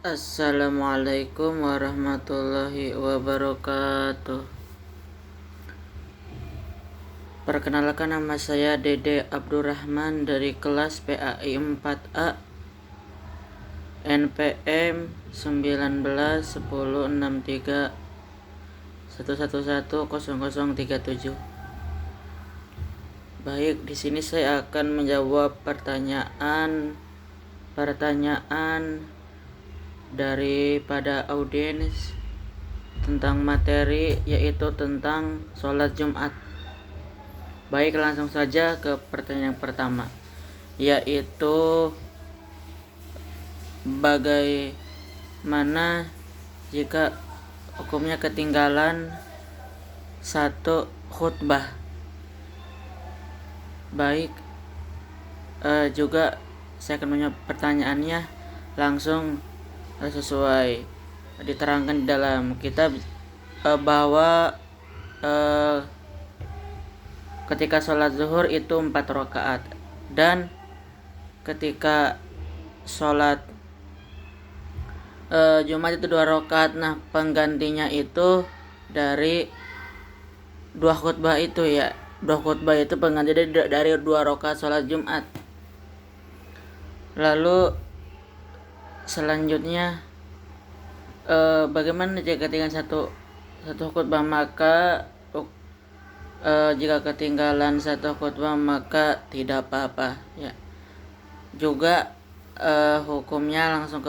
Assalamualaikum warahmatullahi wabarakatuh. Perkenalkan, nama saya Dede Abdurrahman dari kelas PAI 4A, NPM 191063111037. Baik, di sini saya akan menjawab pertanyaan daripada audiens tentang materi, yaitu tentang sholat Jumat. Baik, langsung saja ke pertanyaan yang pertama, yaitu bagaimana jika hukumnya ketinggalan satu khutbah. Baik, juga saya akan menjawab pertanyaannya langsung sesuai diterangkan di dalam kitab, bahwa ketika sholat zuhur itu 4 rakaat, dan ketika sholat Jumat itu 2 rakaat. Nah, penggantinya itu dari 2 khutbah itu, ya. 2 khutbah itu pengganti dari 2 rakaat sholat Jumat. Lalu selanjutnya, bagaimana jika ketinggalan satu khutbah? Maka jika ketinggalan satu khutbah maka tidak apa-apa, ya. Juga hukumnya langsung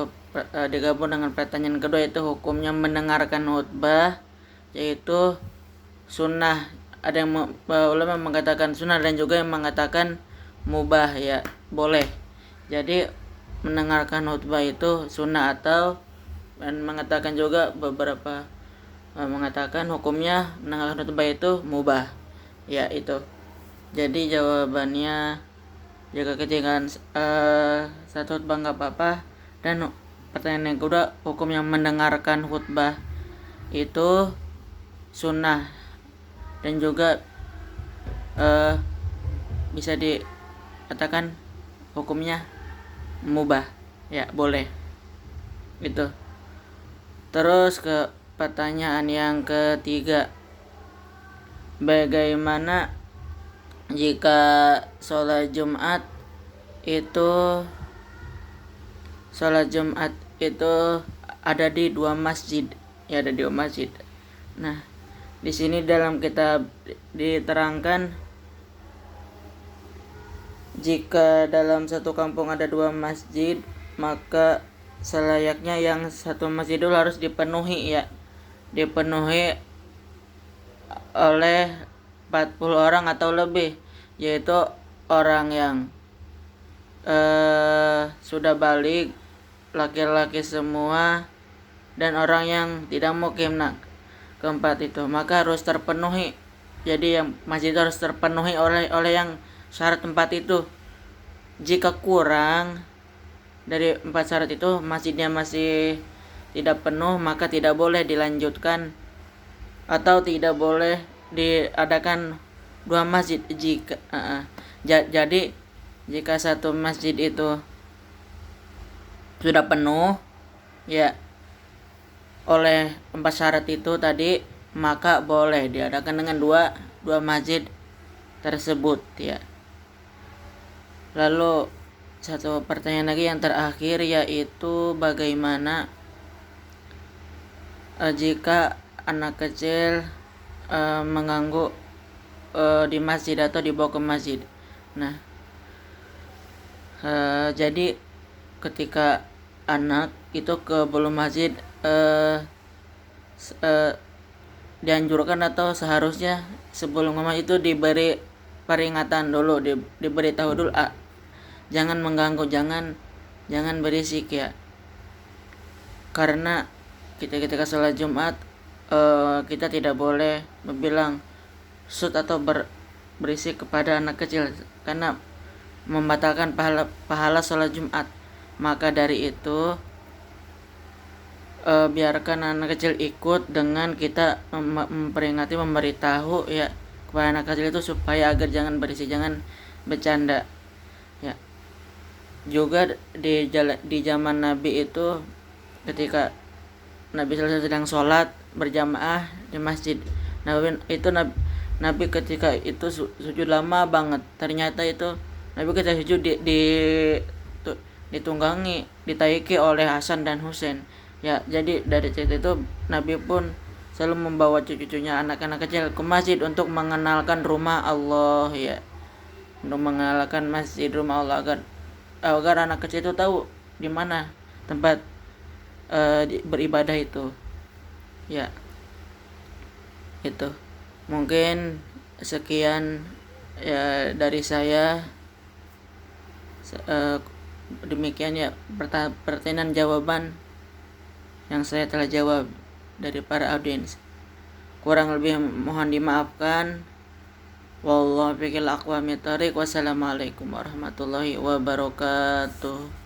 digabung dengan pertanyaan kedua, yaitu hukumnya mendengarkan khutbah, yaitu sunnah. Ada yang ulama mengatakan sunnah dan juga yang mengatakan mubah, ya, boleh. Jadi mendengarkan khutbah itu sunnah, atau dan mengatakan juga beberapa mengatakan hukumnya mendengarkan khutbah itu mubah, ya. Itu jadi jawabannya, jika ketinggalan satu khutbah nggak apa-apa. Dan pertanyaan yang kedua, hukum yang mendengarkan khutbah itu sunnah, dan juga bisa dikatakan hukumnya mubah, ya, boleh. Itu. Terus ke pertanyaan yang ketiga, bagaimana jika sholat Jumat itu ada di 2 masjid, ya, ada di 2 masjid. Nah, di sini dalam kitab diterangkan, jika dalam satu kampung ada 2 masjid, maka selayaknya yang satu masjid dulu harus dipenuhi, ya. Dipenuhi oleh 40 orang atau lebih, yaitu orang yang sudah balik, laki-laki semua, dan orang yang tidak mukim. Nah, keempat itu maka harus terpenuhi. Jadi yang masjid itu harus terpenuhi oleh yang syarat 4 itu. Jika kurang dari 4 syarat itu, masjidnya masih tidak penuh, maka tidak boleh dilanjutkan atau tidak boleh diadakan 2 masjid. Jadi jika satu masjid itu sudah penuh, ya, oleh 4 syarat itu tadi, maka boleh diadakan dengan dua masjid tersebut, ya. Lalu satu pertanyaan lagi yang terakhir, yaitu bagaimana jika anak kecil mengganggu di masjid atau dibawa ke masjid. Nah, jadi ketika anak itu ke belum masjid, dianjurkan atau seharusnya sebelum masjid itu diberi peringatan dulu, diberitahu dulu, jangan mengganggu, jangan berisik, ya. Karena ketika sholat Jumat, kita tidak boleh bilang sut atau berisik kepada anak kecil, karena membatalkan pahala sholat Jumat. Maka dari itu, biarkan anak kecil ikut dengan kita memperingati, memberitahu, ya, kepada anak kecil itu supaya agar jangan berisik, jangan bercanda, ya. Juga di zaman Nabi itu ketika Nabi SAW sedang sholat berjamaah di masjid. Nabi ketika itu sujud lama banget. Ternyata itu Nabi ketika sujud ditunggangi, ditaiki oleh Hasan dan Husain. Ya, jadi dari cerita itu Nabi pun selalu membawa cucu-cucunya, anak-anak kecil ke masjid untuk mengenalkan rumah Allah, ya. Untuk mengenalkan masjid, rumah Allah, agar anak kecil itu tahu di mana tempat beribadah itu. Ya, itu. Mungkin sekian ya dari saya. Demikian ya pertanyaan jawaban yang saya telah jawab dari para audiens. Kurang lebih mohon dimaafkan. Wallahu biqil aqwamit thariq. Wassalamualaikum warahmatullahi wabarakatuh.